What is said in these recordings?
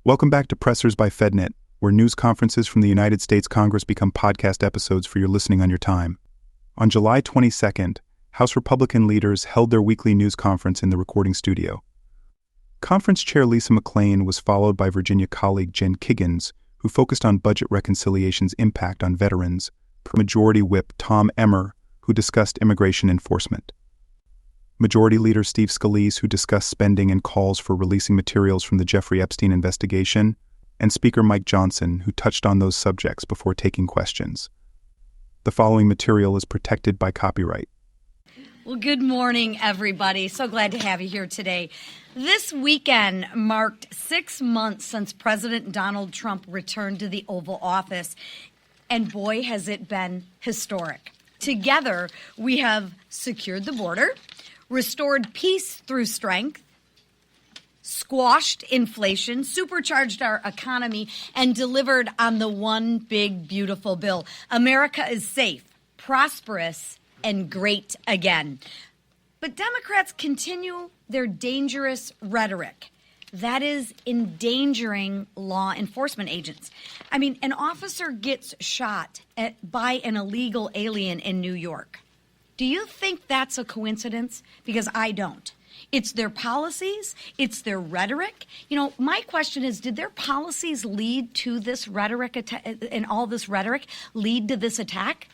Welcome back to Pressers by FedNet, where news conferences from the United States Congress become podcast episodes for your listening on your time. On July 22nd, House Republican leaders held their weekly news conference in the recording studio. Conference Chair Lisa McClain was followed by Virginia colleague Jen Kiggans, who focused on budget reconciliation's impact on veterans, per Majority Whip Tom Emmer, who discussed immigration enforcement. Majority Leader Steve Scalise, who discussed spending and calls for releasing materials from the Jeffrey Epstein investigation, and Speaker Mike Johnson, who touched on those subjects before taking questions. The following material is protected by copyright. Well, good morning, everybody. So glad to have you here today. This weekend marked 6 months since President Donald Trump returned to the Oval Office, and boy, has it been historic. Together, we have secured the border, restored peace through strength, squashed inflation, supercharged our economy, and delivered on the one big, beautiful bill. America is safe, prosperous, and great again. But Democrats continue their dangerous rhetoric. That is endangering law enforcement agents. I mean, an officer gets shot by an illegal alien in New York. Do you think that's a coincidence? Because I don't. It's their policies. It's their rhetoric. You know, my question is, did their policies lead to this rhetoric and all this rhetoric lead to this attack?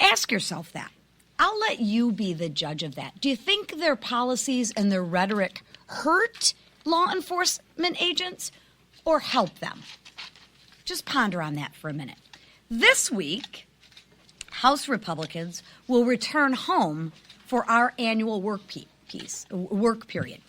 Ask yourself that. I'll let you be the judge of that. Do you think their policies and their rhetoric hurt law enforcement agents or help them? Just ponder on that for a minute. This week, House Republicans will return home for our annual work period.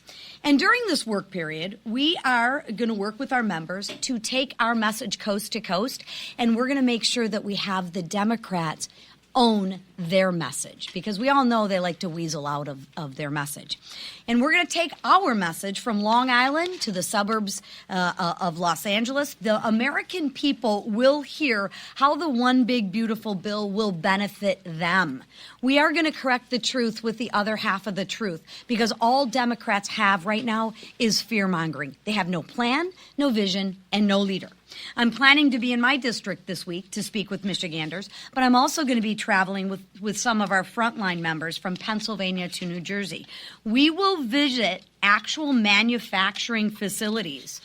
And during this work period, we are going to work with our members to take our message coast to coast, and we're going to make sure that we have the Democrats own their message, because we all know they like to weasel out of their message. And we're going to take our message from Long Island to the suburbs of Los Angeles. The American people will hear how the one big beautiful bill will benefit them. We are going to correct the truth with the other half of the truth, because all Democrats have right now is fear-mongering. They have no plan, no vision, and no leader. I'm planning to be in my district this week to speak with Michiganders, but I'm also going to be traveling with some of our frontline members from Pennsylvania to New Jersey. We will visit actual manufacturing facilities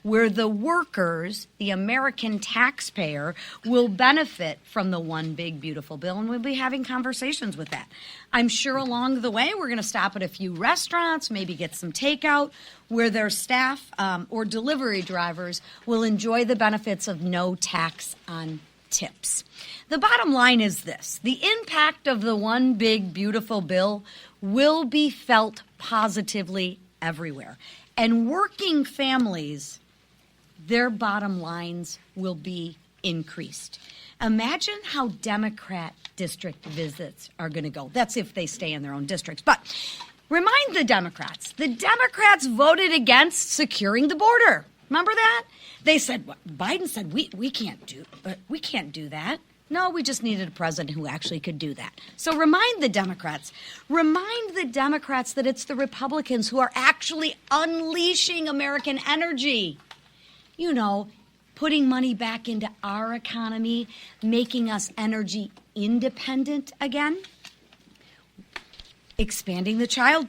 where the workers, the American taxpayer, will benefit from the one big beautiful bill, and we'll be having conversations with that. I'm sure along the way we're going to stop at a few restaurants, maybe get some takeout, where their staff or delivery drivers will enjoy the benefits of no tax on tips. The bottom line is this: the impact of the one big beautiful bill will be felt positively everywhere, and working families, their bottom lines will be increased. Imagine how Democrat district visits are going to go. That's if they stay in their own districts. But remind the Democrats voted against securing the border. Remember that? They said, Biden said, we can't do that. No, we just needed a president who actually could do that. So remind the Democrats that it's the Republicans who are actually unleashing American energy. You know, putting money back into our economy, making us energy independent again, expanding the child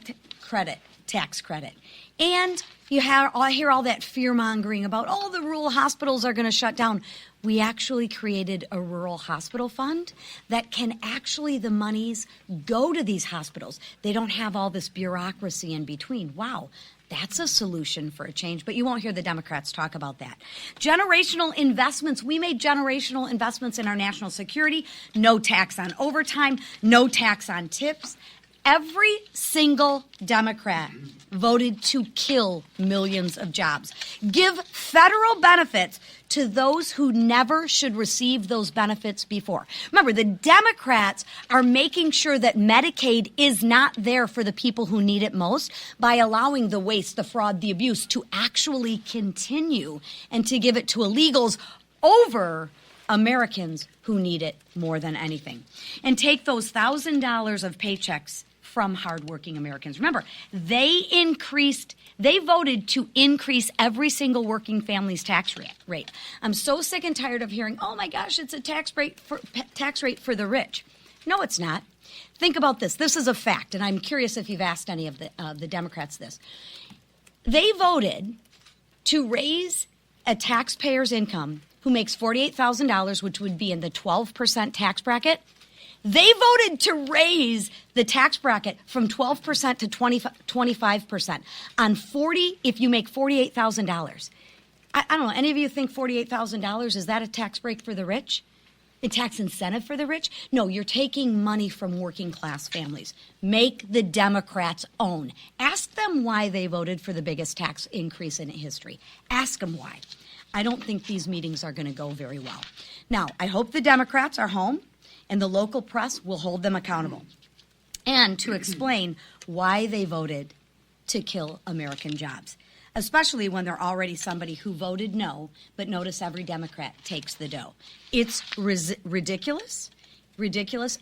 tax credit. And I hear all that fear-mongering about, the rural hospitals are going to shut down. We actually created a rural hospital fund that can actually, the monies go to these hospitals. They don't have all this bureaucracy in between. Wow. That's a solution for a change, but you won't hear the Democrats talk about that. Generational investments. We made generational investments in our national security. No tax on overtime, no tax on tips. Every single Democrat voted to kill millions of jobs. Give federal benefits to those who never should receive those benefits before. Remember, the Democrats are making sure that Medicaid is not there for the people who need it most by allowing the waste, the fraud, the abuse to actually continue and to give it to illegals over Americans who need it more than anything. And take those $1,000 of paychecks from hardworking Americans. Remember, they voted to increase every single working family's tax rate. I'm so sick and tired of hearing, oh my gosh, it's a tax rate for the rich. No, it's not. Think about this. This is a fact, and I'm curious if you've asked any of the Democrats this. They voted to raise a taxpayer's income who makes $48,000, which would be in the 12% tax bracket. They voted to raise the tax bracket from 12% to 25% on 40 if you make $48,000. I don't know. Any of you think $48,000, is that a tax break for the rich? A tax incentive for the rich? No, you're taking money from working class families. Make the Democrats own. Ask them why they voted for the biggest tax increase in history. Ask them why. I don't think these meetings are going to go very well. Now, I hope the Democrats are home and the local press will hold them accountable and to explain why they voted to kill American jobs, especially when they're already somebody who voted no, but notice every Democrat takes the dough. It's ridiculous,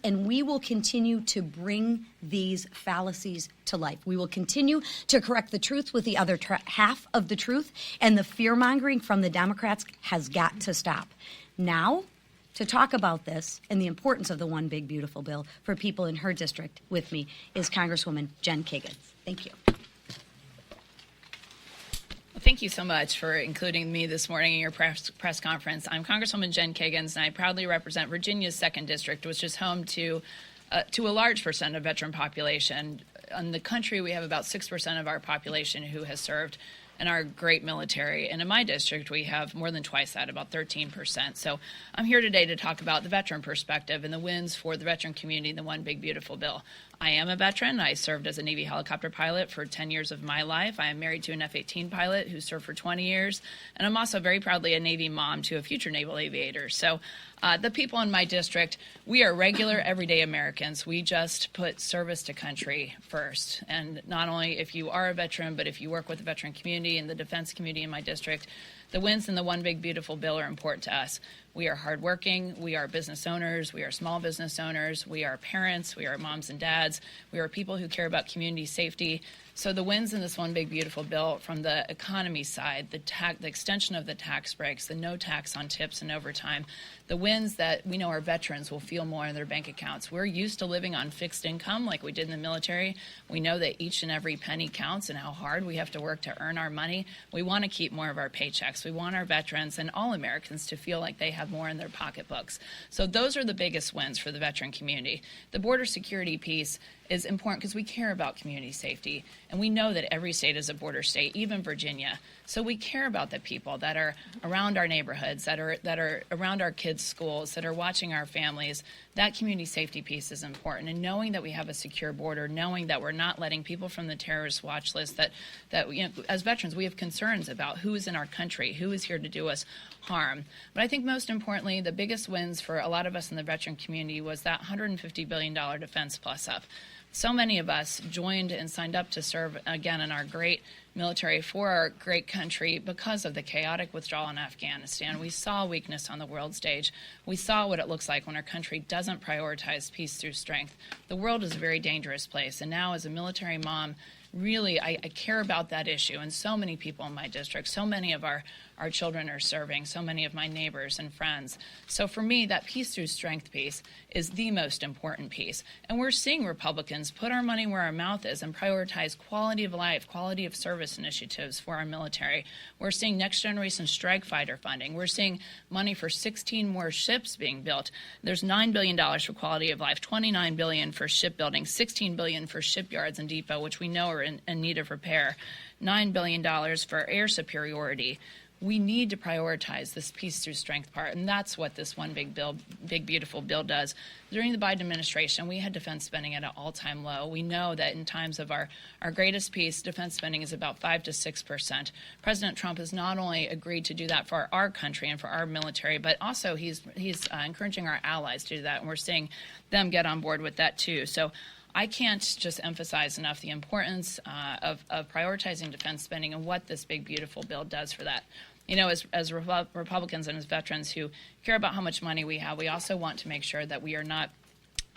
and we will continue to bring these fallacies to life. We will continue to correct the truth with the other half of the truth, and the fear-mongering from the Democrats has got to stop. Now, to talk about this and the importance of the One Big Beautiful Bill for people in her district with me is Congresswoman Jen Kiggans. Thank you. Thank you so much for including me this morning in your press conference. I'm Congresswoman Jen Kiggans, and I proudly represent Virginia's 2nd District, which is home to a large percent of veteran population. In the country, we have about 6% of our population who has served in our great military. And in my district, we have more than twice that, about 13%. So I'm here today to talk about the veteran perspective and the wins for the veteran community in the One Big Beautiful Bill. I am a veteran. I served as a Navy helicopter pilot for 10 years of my life. I am married to an F-18 pilot who served for 20 years. And I'm also very proudly a Navy mom to a future naval aviator. So the people in my district, we are regular, everyday Americans. We just put service to country first. And not only if you are a veteran, but if you work with the veteran community and the defense community in my district, the wins in the One Big Beautiful Bill are important to us. We are hardworking. We are business owners. We are small business owners. We are parents. We are moms and dads. We are people who care about community safety. So the wins in this One Big Beautiful Bill from the economy side, the extension of the tax breaks, the no tax on tips and overtime, the wins that we know our veterans will feel more in their bank accounts. We're used to living on fixed income like we did in the military. We know that each and every penny counts and how hard we have to work to earn our money. We want to keep more of our paychecks. We want our veterans and all Americans to feel like they have more in their pocketbooks. So those are the biggest wins for the veteran community. The border security piece is important because we care about community safety, and we know that every state is a border state, even Virginia. So we care about the people that are around our neighborhoods, that are around our kids' schools, that are watching our families. That community safety piece is important, and knowing that we have a secure border, knowing that we're not letting people from the terrorist watch list, that as veterans we have concerns about who is in our country, who is here to do us harm. But I think most importantly, the biggest wins for a lot of us in the veteran community was that $150 billion Defense Plus up. So many of us joined and signed up to serve again in our great military for our great country because of the chaotic withdrawal in Afghanistan. We saw weakness on the world stage. We saw what it looks like when our country doesn't prioritize peace through strength. The world is a very dangerous place, and now as a military mom, really, I care about that issue, and so many people in my district, so many of our children are serving, so many of my neighbors and friends. So for me, that peace through strength piece is the most important piece. And we're seeing Republicans put our money where our mouth is and prioritize quality of life, quality of service initiatives for our military. We're seeing next generation strike fighter funding. We're seeing money for 16 more ships being built. There's $9 billion for quality of life, $29 billion for shipbuilding, $16 billion for shipyards and depot, which we know are in need of repair, $9 billion for air superiority. We need to prioritize this peace through strength part, and that's what this One Big Beautiful Bill does. During the Biden administration, we had defense spending at an all-time low. We know that in times of our greatest peace, defense spending is about 5 to 6%. President Trump has not only agreed to do that for our country and for our military, but also he's encouraging our allies to do that, and we're seeing them get on board with that too. So I can't just emphasize enough the importance of prioritizing defense spending and what this Big Beautiful Bill does for that. You know, as Republicans and as veterans who care about how much money we have, we also want to make sure that we are not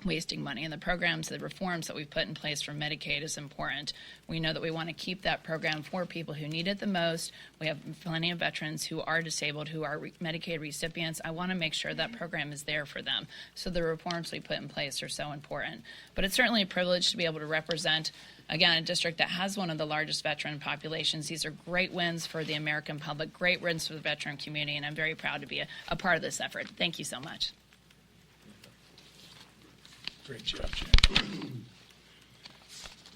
wasting money. And the programs, the reforms that we've put in place for Medicaid is important. We know that we want to keep that program for people who need it the most. We have plenty of veterans who are disabled, who are Medicaid recipients. I want to make sure that program is there for them. So the reforms we put in place are so important. But it's certainly a privilege to be able to represent, again, a district that has one of the largest veteran populations. These are great wins for the American public, great wins for the veteran community, and I'm very proud to be a part of this effort. Thank you so much. Great job, Jen.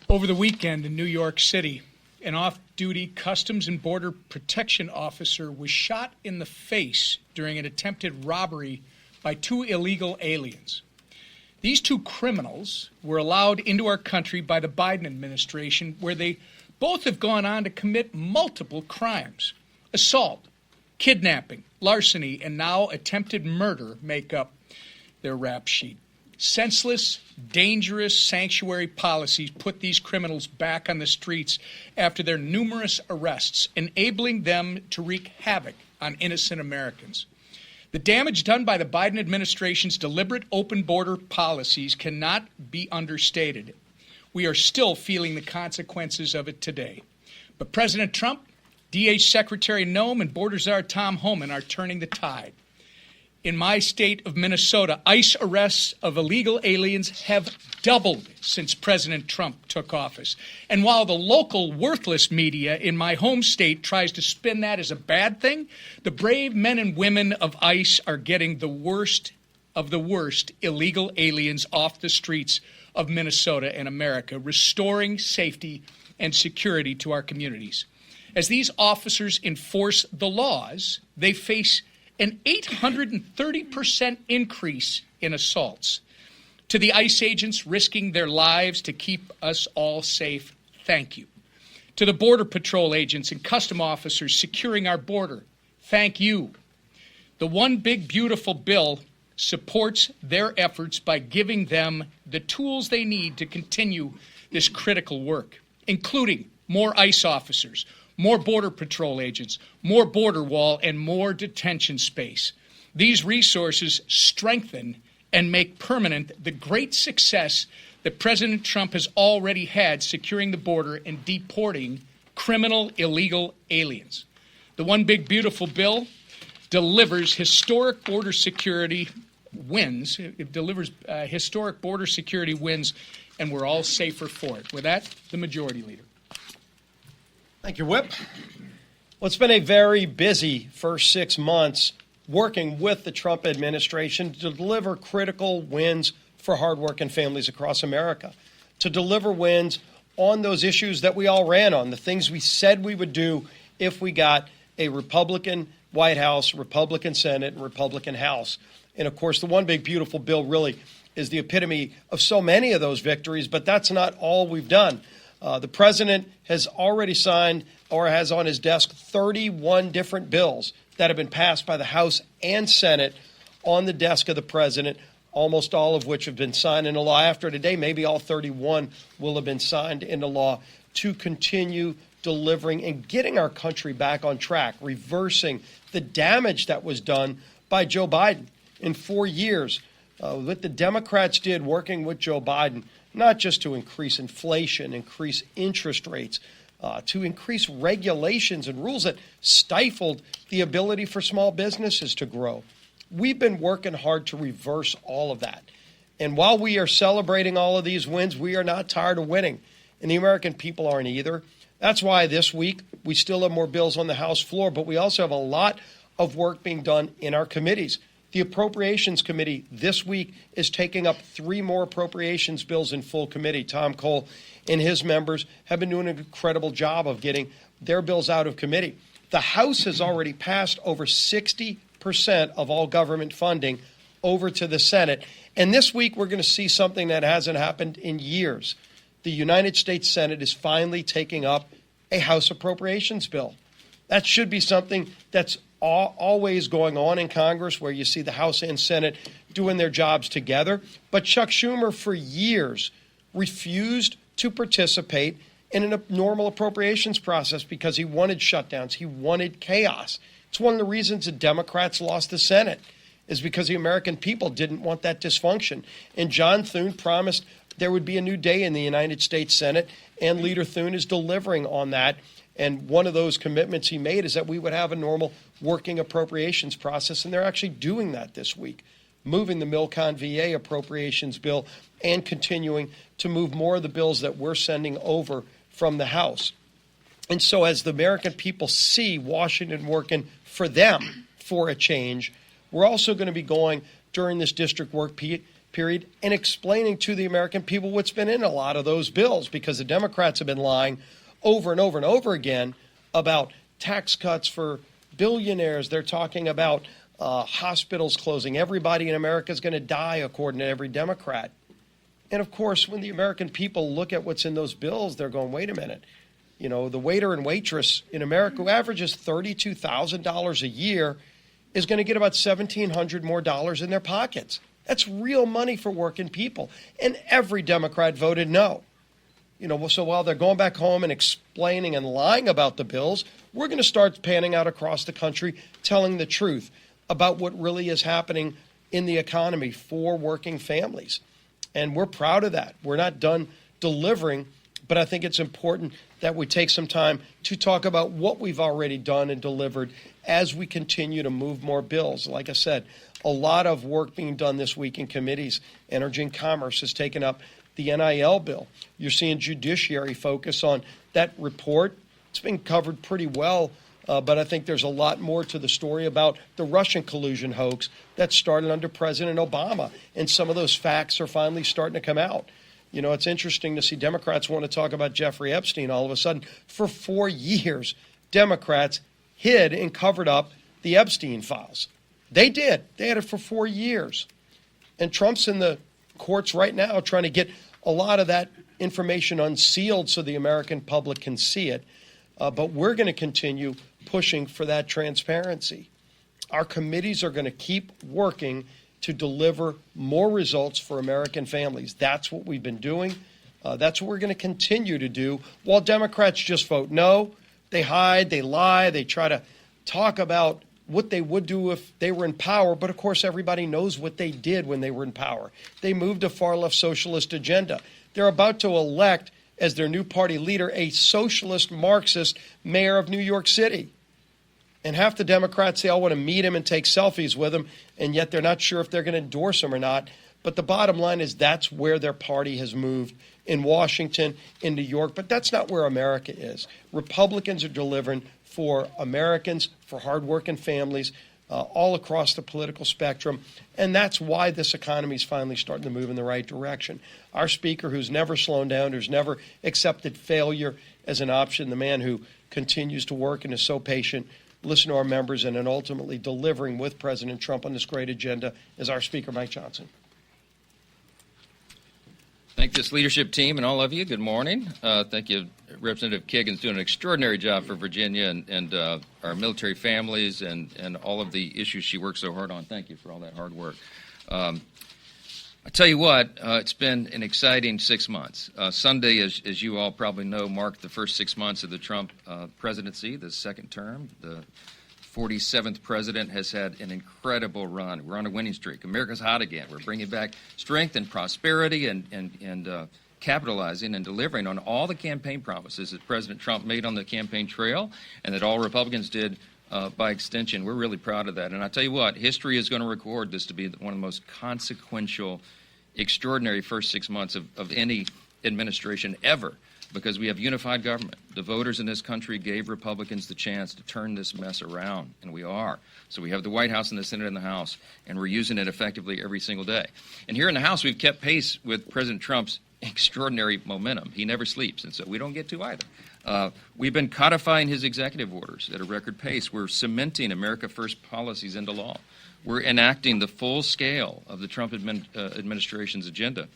Over the weekend in New York City, an off-duty Customs and Border Protection officer was shot in the face during an attempted robbery by 2 illegal aliens. These 2 criminals were allowed into our country by the Biden administration, where they both have gone on to commit multiple crimes. Assault, kidnapping, larceny, and now attempted murder make up their rap sheet. Senseless, dangerous sanctuary policies put these criminals back on the streets after their numerous arrests, enabling them to wreak havoc on innocent Americans. The damage done by the Biden administration's deliberate open border policies cannot be understated. We are still feeling the consequences of it today. But President Trump, DH Secretary Noem, and Border Czar Tom Homan are turning the tide. In my state of Minnesota, ICE arrests of illegal aliens have doubled since President Trump took office. And while the local worthless media in my home state tries to spin that as a bad thing, the brave men and women of ICE are getting the worst of the worst illegal aliens off the streets of Minnesota and America, restoring safety and security to our communities. As these officers enforce the laws, they face an 830% increase in assaults. To the ICE agents risking their lives to keep us all safe, thank you. To the Border Patrol agents and custom officers securing our border, thank you. The One Big Beautiful Bill supports their efforts by giving them the tools they need to continue this critical work, including more ICE officers, more Border Patrol agents, more border wall, and more detention space. These resources strengthen and make permanent the great success that President Trump has already had securing the border and deporting criminal illegal aliens. The One Big Beautiful Bill delivers historic border security wins. It delivers historic border security wins, and we're all safer for it. With that, the Majority Leader. Thank you, Whip. Well, it's been a very busy first 6 months working with the Trump administration to deliver critical wins for hardworking families across America, to deliver wins on those issues that we all ran on, the things we said we would do if we got a Republican White House, Republican Senate, and Republican House. And, of course, the One Big Beautiful Bill really is the epitome of so many of those victories, but that's not all we've done. The president has already signed or has on his desk 31 different bills that have been passed by the House and Senate on the desk of the president, almost all of which have been signed into law. After today, maybe all 31 will have been signed into law to continue delivering and getting our country back on track, reversing the damage that was done by Joe Biden in 4 years. What the Democrats did working with Joe Biden, not just to increase inflation, increase interest rates, to increase regulations and rules that stifled the ability for small businesses to grow. We've been working hard to reverse all of that. And while we are celebrating all of these wins, we are not tired of winning. And the American people aren't either. That's why this week we still have more bills on the House floor, but we also have a lot of work being done in our committees. The Appropriations Committee this week is taking up 3 more appropriations bills in full committee. Tom Cole and his members have been doing an incredible job of getting their bills out of committee. The House has already passed over 60% of all government funding over to the Senate. And this week we're going to see something that hasn't happened in years. The United States Senate is finally taking up a House appropriations bill. That should be something that's always going on in Congress, where you see the House and Senate doing their jobs together. But Chuck Schumer, for years, refused to participate in a normal appropriations process because he wanted shutdowns. He wanted chaos. It's one of the reasons the Democrats lost the Senate. is because the American people didn't want that dysfunction. And John Thune promised there would be a new day in the United States Senate, and Leader Thune is delivering on that. And one of those commitments he made is that we would have a normal working appropriations process, and they're actually doing that this week, moving the Milcon VA appropriations bill and continuing to move more of the bills that we're sending over from the House. And so as the American people see Washington working for them for a change, we're also going to be going during this district work period and explaining to the American people what's been in a lot of those bills, because the Democrats have been lying over and over and over again about tax cuts for billionaires. They're talking about hospitals closing. Everybody in America is going to die, according to every Democrat. And, of course, when the American people look at what's in those bills, they're going, wait a minute. You know, the waiter and waitress in America who averages $32,000 a year is going to get about $1,700 more in their pockets. That's real money for working people. And every Democrat voted no. You know, so while they're going back home and explaining and lying about the bills, we're going to start panning out across the country, telling the truth about what really is happening in the economy for working families. And we're proud of that. We're not done delivering, but I think it's important that we take some time to talk about what we've already done and delivered as we continue to move more bills. Like I said, a lot of work being done this week in committees. Energy and Commerce has taken up the NIL bill. You're seeing Judiciary focus on that report. It's been covered pretty well, but I think there's a lot more to the story about the Russian collusion hoax that started under President Obama, and some of those facts are finally starting to come out. You know, it's interesting to see Democrats want to talk about Jeffrey Epstein all of a sudden. For 4 years, Democrats hid and covered up the Epstein files. They did. They had it for 4 years. And Trump's in the courts right now trying to get a lot of that information unsealed so the American public can see it. But we're going to continue pushing for that transparency. Our committees are going to keep working to deliver more results for American families. That's what we've been doing. That's what we're going to continue to do, while Democrats just vote no. They hide, they lie, they try to talk about what they would do if they were in power. But, of course, everybody knows what they did when they were in power. They moved a far-left socialist agenda. They're about to elect as their new party leader a socialist Marxist mayor of New York City. And half the Democrats, they all want to meet him and take selfies with him, and yet they're not sure if they're going to endorse him or not. But the bottom line is that's where their party has moved, in Washington, in New York. But that's not where America is. Republicans are delivering for Americans, for hardworking families, all across the political spectrum. And that's why this economy is finally starting to move in the right direction. Our speaker, who's never slowed down, who's never accepted failure as an option, the man who continues to work and is so patient, listen to our members, and then ultimately delivering with President Trump on this great agenda, is our Speaker, Mike Johnson. Thank this leadership team and all of you. Good morning. Thank you, Representative Kiggans, doing an extraordinary job for Virginia and our military families and all of the issues she works so hard on. Thank you for all that hard work. I tell you what, it's been an exciting 6 months. Sunday, as you all probably know, marked the first 6 months of the Trump presidency, the second term. The 47th president has had an incredible run. We're on a winning streak. America's hot again. We're bringing back strength and prosperity and capitalizing and delivering on all the campaign promises that President Trump made on the campaign trail and that all Republicans did by extension. We're really proud of that. And I tell you what, history is going to record this to be one of the most consequential, extraordinary first 6 months of any administration ever, because we have unified government. The voters in this country gave Republicans the chance to turn this mess around, and we are. So we have the White House and the Senate and the House, and we're using it effectively every single day. And here in the House, we've kept pace with President Trump's extraordinary momentum. He never sleeps, and so we don't get to either. We've been codifying his executive orders at a record pace. We're cementing America First policies into law. We're enacting the full scale of the Trump administration's agenda,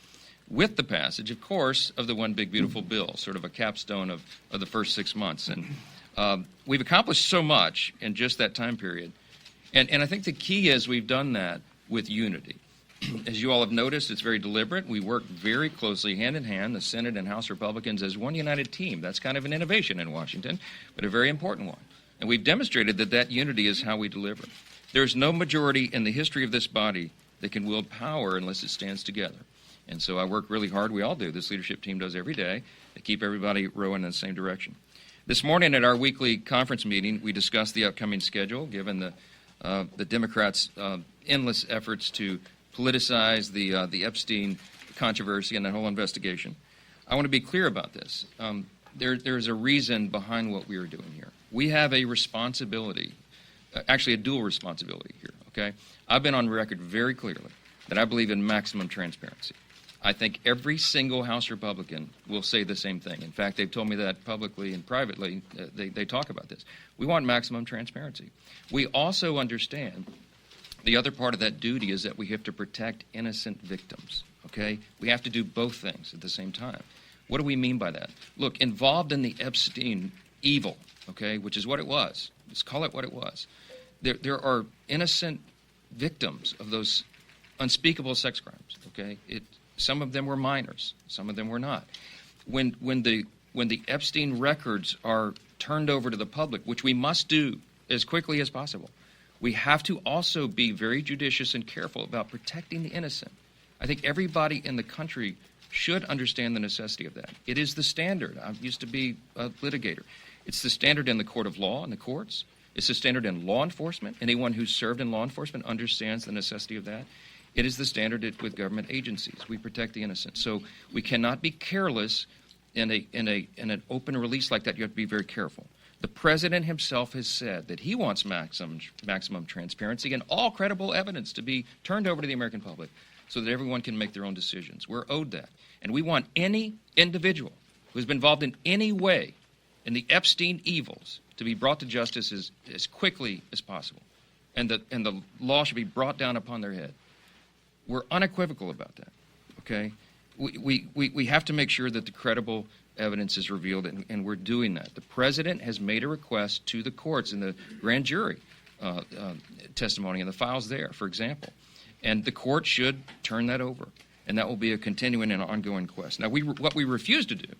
with the passage, of course, of the One Big Beautiful Bill, sort of a capstone of the first 6 months. And we've accomplished so much in just that time period. And I think the key is we've done that with unity. As you all have noticed, it's very deliberate. We work very closely, hand in hand, the Senate and House Republicans, as one united team. That's kind of an innovation in Washington, but a very important one. And we've demonstrated that that unity is how we deliver. There's no majority in the history of this body that can wield power unless it stands together. And so I work really hard. We all do. This leadership team does every day to keep everybody rowing in the same direction. This morning at our weekly conference meeting, we discussed the upcoming schedule, given the Democrats' endless efforts to politicize the Epstein controversy and that whole investigation. I want to be clear about this. There's a reason behind what we are doing here. We have a responsibility, actually a dual responsibility here, okay? I've been on record very clearly that I believe in maximum transparency. I think every single House Republican will say the same thing. In fact, they've told me that publicly and privately. They talk about this. We want maximum transparency. We also understand the other part of that duty is that we have to protect innocent victims, okay? We have to do both things at the same time. What do we mean by that? Look, involved in the Epstein evil, okay, which is what it was. Let's call it what it was. There are innocent victims of those unspeakable sex crimes, okay? Some of them were minors. Some of them were not. When the Epstein records are turned over to the public, which we must do as quickly as possible, we have to also be very judicious and careful about protecting the innocent. I think everybody in the country should understand the necessity of that. It is the standard. I used to be a litigator. It's the standard in the court of law and the courts. It's the standard in law enforcement. Anyone who's served in law enforcement understands the necessity of that. It is the standard with government agencies. We protect the innocent. So we cannot be careless in an open release like that. You have to be very careful. The president himself has said that he wants maximum transparency and all credible evidence to be turned over to the American public so that everyone can make their own decisions. We're owed that. And we want any individual who's been involved in any way in the Epstein evils to be brought to justice as quickly as possible. And the law should be brought down upon their head. We're unequivocal about that, okay? We have to make sure that the credible evidence is revealed, and we're doing that. The president has made a request to the courts in the grand jury testimony and the files there, for example. And the court should turn that over, and that will be a continuing and ongoing quest. Now, what we refuse to do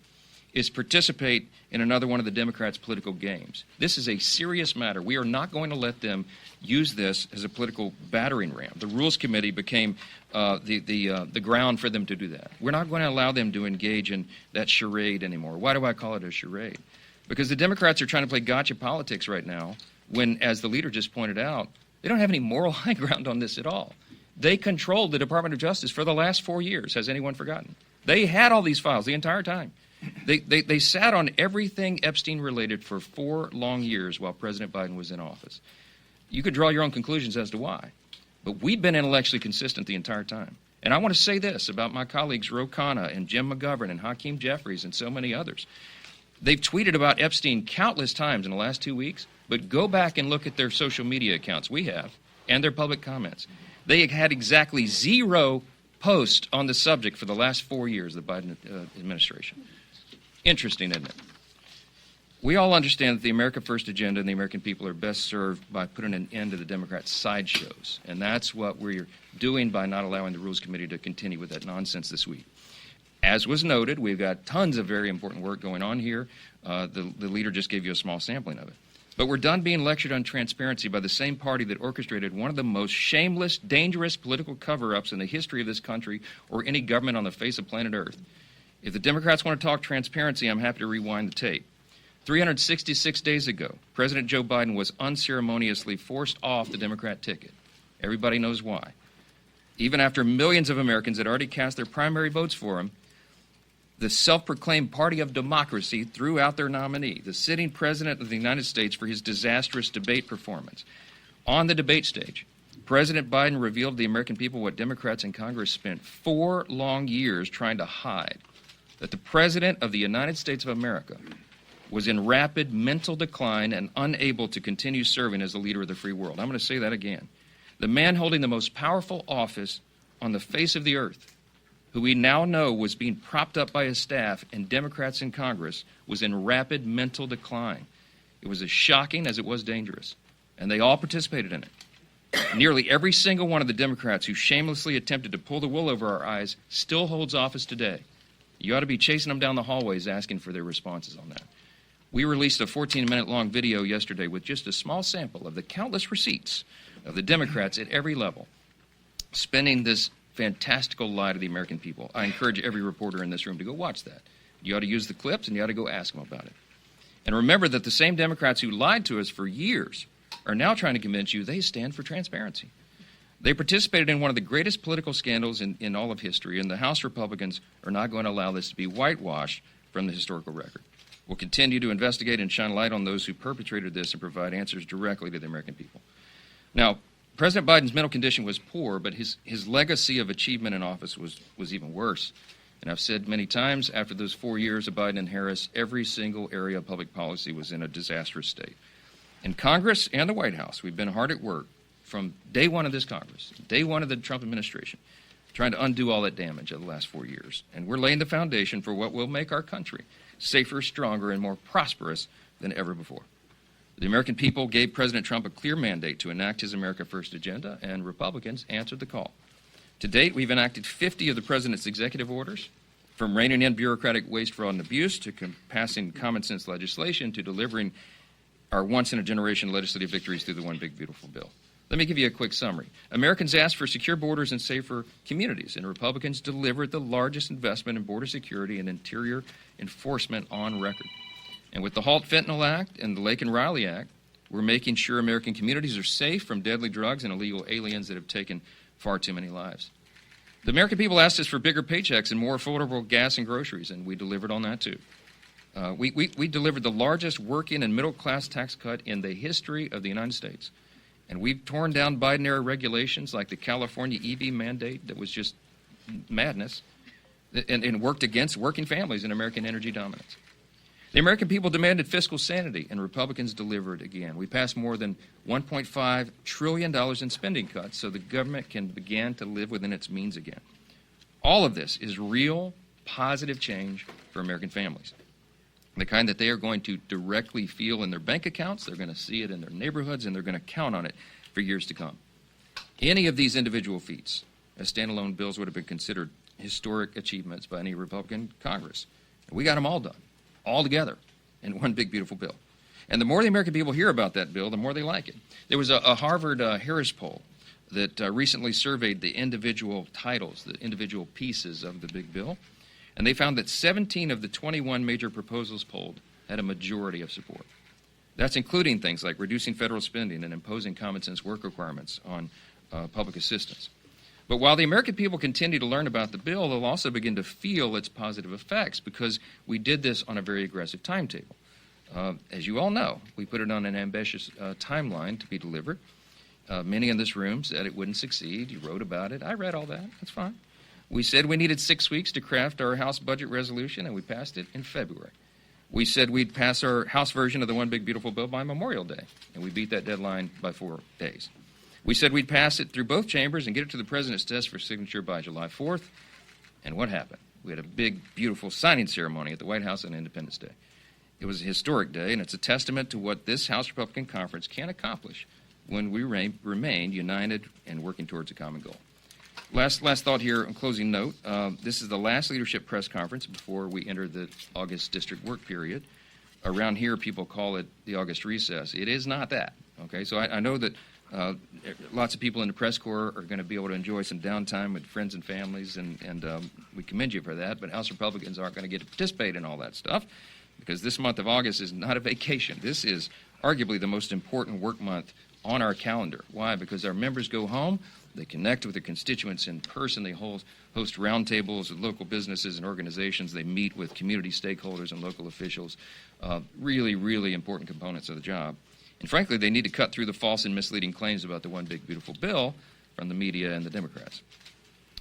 is participate in another one of the Democrats' political games. This is a serious matter. We are not going to let them use this as a political battering ram. The Rules Committee became the ground for them to do that. We're not going to allow them to engage in that charade anymore. Why do I call it a charade? Because the Democrats are trying to play gotcha politics right now when, as the leader just pointed out, they don't have any moral high ground on this at all. They controlled the Department of Justice for the last 4 years. Has anyone forgotten? They had all these files the entire time. They sat on everything Epstein related for 4 long years while President Biden was in office. You could draw your own conclusions as to why. But we've been intellectually consistent the entire time. And I want to say this about my colleagues Ro Khanna and Jim McGovern and Hakeem Jeffries and so many others. They've tweeted about Epstein countless times in the last 2 weeks, but go back and look at their social media accounts, we have, and their public comments. They had exactly 0 posts on the subject for the last 4 years of the Biden administration. Interesting, isn't it? We all understand that the America First agenda and the American people are best served by putting an end to the Democrats' sideshows. And that's what we're doing by not allowing the Rules Committee to continue with that nonsense this week. As was noted, we've got tons of very important work going on here. The leader just gave you a small sampling of it. But we're done being lectured on transparency by the same party that orchestrated one of the most shameless, dangerous political cover-ups in the history of this country or any government on the face of planet Earth. If the Democrats want to talk transparency, I'm happy to rewind the tape. 366 days ago, President Joe Biden was unceremoniously forced off the Democrat ticket. Everybody knows why. Even after millions of Americans had already cast their primary votes for him, the self-proclaimed party of democracy threw out their nominee, the sitting president of the United States, for his disastrous debate performance. On the debate stage, President Biden revealed to the American people what Democrats in Congress spent 4 long years trying to hide, that the President of the United States of America was in rapid mental decline and unable to continue serving as the leader of the free world. I'm going to say that again. The man holding the most powerful office on the face of the earth, who we now know was being propped up by his staff and Democrats in Congress, was in rapid mental decline. It was as shocking as it was dangerous, and they all participated in it. Nearly every single one of the Democrats who shamelessly attempted to pull the wool over our eyes still holds office today. You ought to be chasing them down the hallways asking for their responses on that. We released a 14-minute long video yesterday with just a small sample of the countless receipts of the Democrats at every level spinning this fantastical lie to the American people. I encourage every reporter in this room to go watch that. You ought to use the clips, and you ought to go ask them about it. And remember that the same Democrats who lied to us for years are now trying to convince you they stand for transparency. They participated in one of the greatest political scandals in all of history, and the House Republicans are not going to allow this to be whitewashed from the historical record. We'll continue to investigate and shine light on those who perpetrated this and provide answers directly to the American people. Now, President Biden's mental condition was poor, but his legacy of achievement in office was even worse. And I've said many times, after those 4 years of Biden and Harris, every single area of public policy was in a disastrous state. In Congress and the White House, we've been hard at work from day one of this Congress, day one of the Trump administration, trying to undo all that damage of the last 4 years. And we're laying the foundation for what will make our country safer, stronger, and more prosperous than ever before. The American people gave President Trump a clear mandate to enact his America First agenda, and Republicans answered the call. To date, we've enacted 50 of the president's executive orders, from reining in bureaucratic waste, fraud, and abuse to passing common sense legislation to delivering our once-in-a-generation legislative victories through the One Big Beautiful Bill. Let me give you a quick summary. Americans asked for secure borders and safer communities, and Republicans delivered the largest investment in border security and interior enforcement on record. And with the Halt Fentanyl Act and the Lake and Riley Act, we're making sure American communities are safe from deadly drugs and illegal aliens that have taken far too many lives. The American people asked us for bigger paychecks and more affordable gas and groceries, and we delivered on that too. We delivered the largest working and middle-class tax cut in the history of the United States. And we've torn down Biden-era regulations like the California EV mandate that was just madness and worked against working families and American energy dominance. The American people demanded fiscal sanity, and Republicans delivered again. We passed more than $1.5 trillion in spending cuts so the government can begin to live within its means again. All of this is real, positive change for American families. The kind that they are going to directly feel in their bank accounts, they're going to see it in their neighborhoods, and they're going to count on it for years to come. Any of these individual feats as standalone bills would have been considered historic achievements by any Republican Congress. We got them all done, all together, in one big, beautiful bill. And the more the American people hear about that bill, the more they like it. There was a Harvard Harris poll that recently surveyed the individual titles, the individual pieces of the big bill. And they found that 17 of the 21 major proposals polled had a majority of support. That's including things like reducing federal spending and imposing common sense work requirements on public assistance. But while the American people continue to learn about the bill, they'll also begin to feel its positive effects because we did this on a very aggressive timetable. As you all know, we put it on an ambitious timeline to be delivered. Many in this room said it wouldn't succeed. You wrote about it. I read all that. That's fine. We said we needed 6 weeks to craft our House budget resolution, and we passed it in February. We said we'd pass our House version of the One Big Beautiful Bill by Memorial Day, and we beat that deadline by 4 days. We said we'd pass it through both chambers and get it to the President's desk for signature by July 4th, and what happened? We had a big, beautiful signing ceremony at the White House on Independence Day. It was a historic day, and it's a testament to what this House Republican Conference can accomplish when we remain united and working towards a common goal. Last thought here, on closing note. This is the last leadership press conference before we enter the August district work period. Around here, people call it the August recess. It is not that. Okay, so I know that lots of people in the press corps are going to be able to enjoy some downtime with friends and families, and we commend you for that. But House Republicans aren't going to get to participate in all that stuff because this month of August is not a vacation. This is arguably the most important work month on our calendar. Why? Because our members go home. They connect with their constituents in person. They host roundtables with local businesses and organizations. They meet with community stakeholders and local officials. Really, really important components of the job. And frankly, they need to cut through the false and misleading claims about the One Big Beautiful Bill from the media and the Democrats.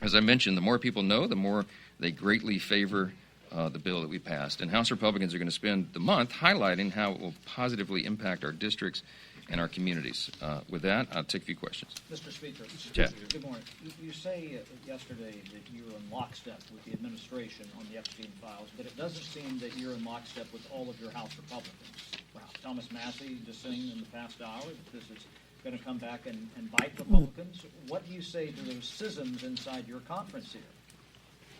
As I mentioned, the more people know, the more they greatly favor the bill that we passed. And House Republicans are going to spend the month highlighting how it will positively impact our districts and our communities. With that, I'll take a few questions. Mr. Speaker. Jeff. Good morning. You say yesterday that you were in lockstep with the administration on the Epstein files, but it doesn't seem that you're in lockstep with all of your House Republicans. Thomas Massey just saying in the past hour that this is going to come back and bite Republicans. What do you say to those schisms inside your conference here?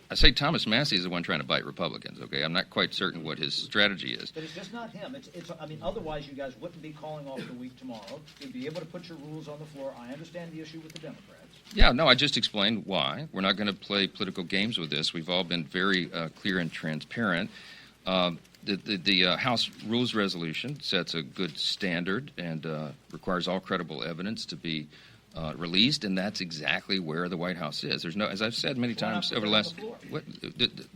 I say Thomas Massey is the one trying to bite Republicans, okay? I'm not quite certain what his strategy is. But it's just not him. I mean, otherwise you guys wouldn't be calling off the week tomorrow. You'd be able to put your rules on the floor. I understand the issue with the Democrats. Yeah, no, I just explained why. We're not going to play political games with this. We've all been very clear and transparent. The House Rules Resolution sets a good standard and requires all credible evidence to be released, and that's exactly where the White House is. There's no, as I've said many times over the last,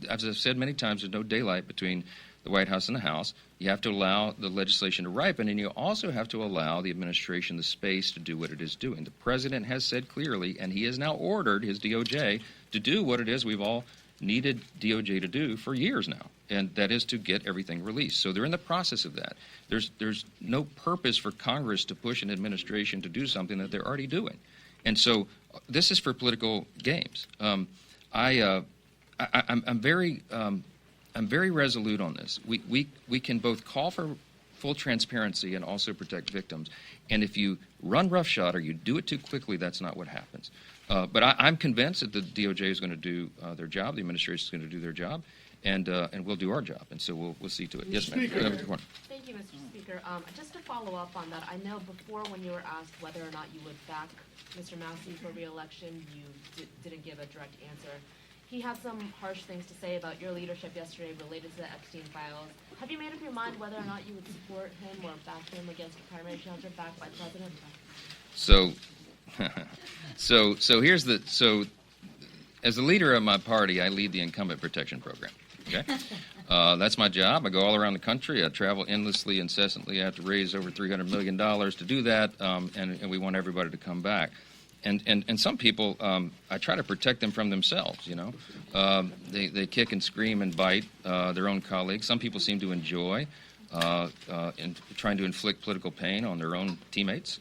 as I've said many times, there's no daylight between the White House and the House. You have to allow the legislation to ripen, and you also have to allow the administration the space to do what it is doing. The president has said clearly, and he has now ordered his DOJ to do what it is we've all needed DOJ to do for years now, and that is to get everything released. So they're in the process of that. There's no purpose for Congress to push an administration to do something that they're already doing. And so this is for political games. I'm very resolute on this. We can both call for full transparency and also protect victims. And if you run roughshod or you do it too quickly, that's not what happens. But I'm convinced that the DOJ is going to do their job, the administration is going to do their job, and we'll do our job. And so we'll see to it. Yes, ma'am. Thank you, Mr. Speaker. Just to follow up on that, I know before when you were asked whether or not you would back Mr. Massey for re-election, you didn't give a direct answer. He had some harsh things to say about your leadership yesterday related to the Epstein files. Have you made up your mind whether or not you would support him or back him against a primary challenger backed by the president? So as the leader of my party, I lead the incumbent protection program. Okay, that's my job. I go all around the country. I travel endlessly, incessantly. I have to raise over $300 million to do that, and we want everybody to come back. And some people, I try to protect them from themselves, you know. They kick and scream and bite their own colleagues. Some people seem to enjoy in trying to inflict political pain on their own teammates.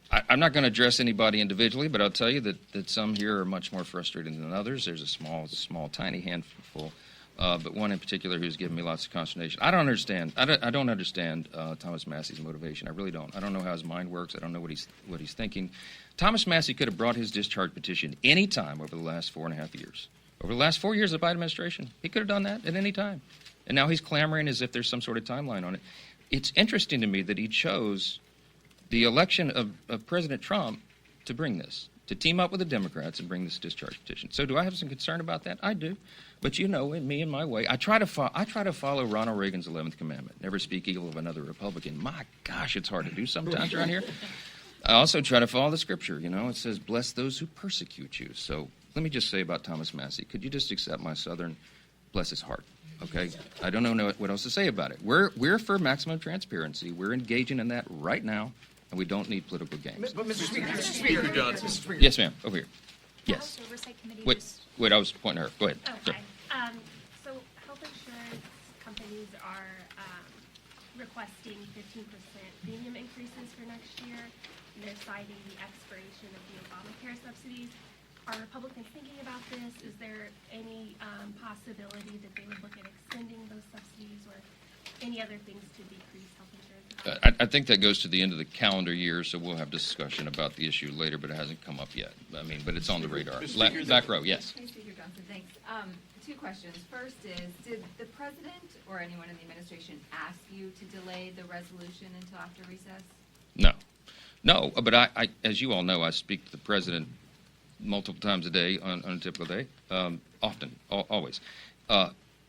I'm not going to address anybody individually, but I'll tell you that some here are much more frustrated than others. There's a small, tiny handful, but one in particular who's given me lots of consternation. I don't understand Thomas Massey's motivation. I really don't. I don't know how his mind works. I don't know what he's thinking. Thomas Massey could have brought his discharge petition any time over the last 4.5 years. Over the last 4 years of the Biden administration, he could have done that at any time. And now he's clamoring as if there's some sort of timeline on it. It's interesting to me that he chose the election of President Trump to bring this, to team up with the Democrats and bring this discharge petition. So do I have some concern about that? I do. But you know, in me and my way, I try to follow Ronald Reagan's 11th commandment, never speak evil of another Republican. My gosh, it's hard to do sometimes around here. I also try to follow the scripture. You know, it says, bless those who persecute you. So let me just say about Thomas Massey, could you just accept my Southern, bless his heart? Okay, I don't know what else to say about it. We're for maximum transparency. We're engaging in that right now, and we don't need political games. But Mr. Speaker, Mr. Speaker. Yes, ma'am. Over here. Yes. House Oversight Committee Wait, I was pointing at her. Go ahead. Oh, Sure. hi. So health insurance companies are requesting 15% premium increases for next year. They're citing the expiration of the Obamacare subsidies. Are Republicans thinking about this? Is there any possibility that they would look at extending those subsidies or any other things to decrease health insurance? I think that goes to the end of the calendar year, so we'll have discussion about the issue later, but it hasn't come up yet. I mean, but it's on the radar. Back row, yes. Hey, Speaker Johnson, thanks. Two questions. First is, did the president or anyone in the administration ask you to delay the resolution until after recess? No, but I, as you all know, I speak to the president multiple times a day on a typical day, often, always.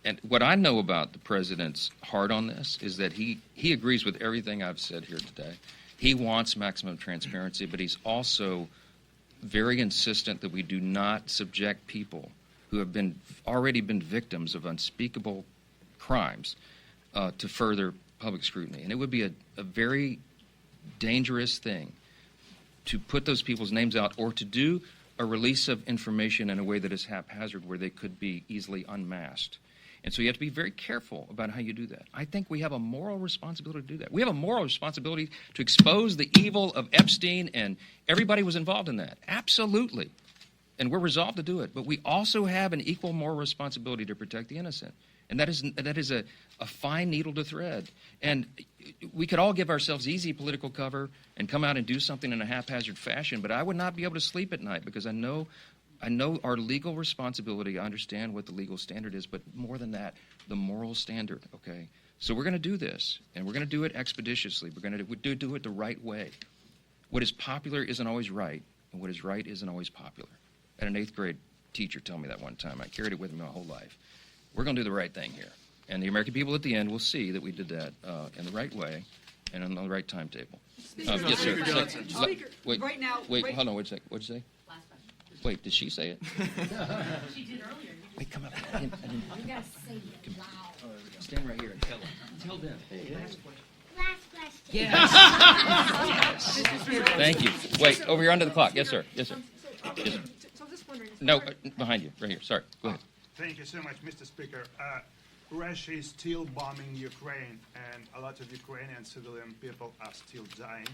And what I know about the president's heart on this is that he agrees with everything I've said here today. He wants maximum transparency, but he's also very insistent that we do not subject people who have already been victims of unspeakable crimes to further public scrutiny. And it would be a very dangerous thing to put those people's names out or to do a release of information in a way that is haphazard where they could be easily unmasked. And so you have to be very careful about how you do that. I think we have a moral responsibility to do that. We have a moral responsibility to expose the evil of Epstein, and everybody was involved in that. Absolutely. And we're resolved to do it. But we also have an equal moral responsibility to protect the innocent. And that is a fine needle to thread. And we could all give ourselves easy political cover and come out and do something in a haphazard fashion, but I would not be able to sleep at night because I know I know our legal responsibility. I understand what the legal standard is, but more than that, the moral standard, okay? So we're going to do this, and we're going to do it expeditiously. We're going to do it the right way. What is popular isn't always right, and what is right isn't always popular. I had an 8th grade teacher tell me that one time. I carried it with me my whole life. We're going to do the right thing here. And the American people at the end will see that we did that in the right way and on the right timetable. Yes, sir. Wait, right now, hold on, wait a second. What'd you say? Last question. Wait, did she say it? She did earlier. Wait, come up. You gotta say it loud. Stand right here and tell them. Tell them. Last question. Yes. Thank you. Wait, over here under the clock. Yes, sir. Yes, sir. Yes, sir. So I'm just wondering. No, behind you, right here. Sorry. Go ahead. Thank you so much, Mr. Speaker. Russia is still bombing Ukraine, and a lot of Ukrainian civilian people are still dying.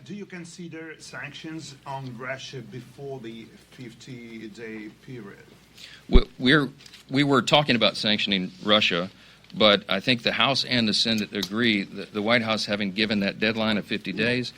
Do you consider sanctions on Russia before the 50-day period? We were talking about sanctioning Russia, but I think the House and the Senate agree that the White House, having given that deadline of 50 days,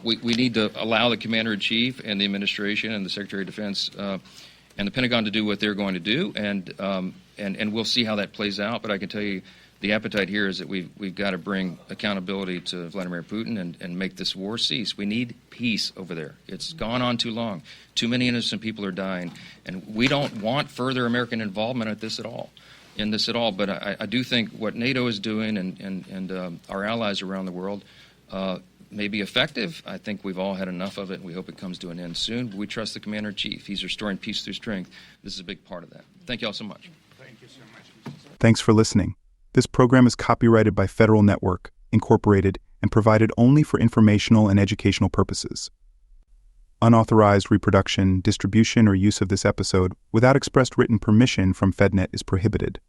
we need to allow the Commander-in-Chief and the administration and the Secretary of Defense and the Pentagon to do what they're going to do, and we'll see how that plays out. But I can tell you the appetite here is that we've got to bring accountability to Vladimir Putin and make this war cease. We need peace over there. It's gone on too long. Too many innocent people are dying, and we don't want further American involvement in this at all. But I do think what NATO is doing and our allies around the world may be effective. I think we've all had enough of it, and we hope it comes to an end soon. But we trust the Commander-in-Chief. He's restoring peace through strength. This is a big part of that. Thank you all so much. Thank you so much. Thanks for listening. This program is copyrighted by Federal Network, Incorporated, and provided only for informational and educational purposes. Unauthorized reproduction, distribution, or use of this episode without expressed written permission from FedNet is prohibited.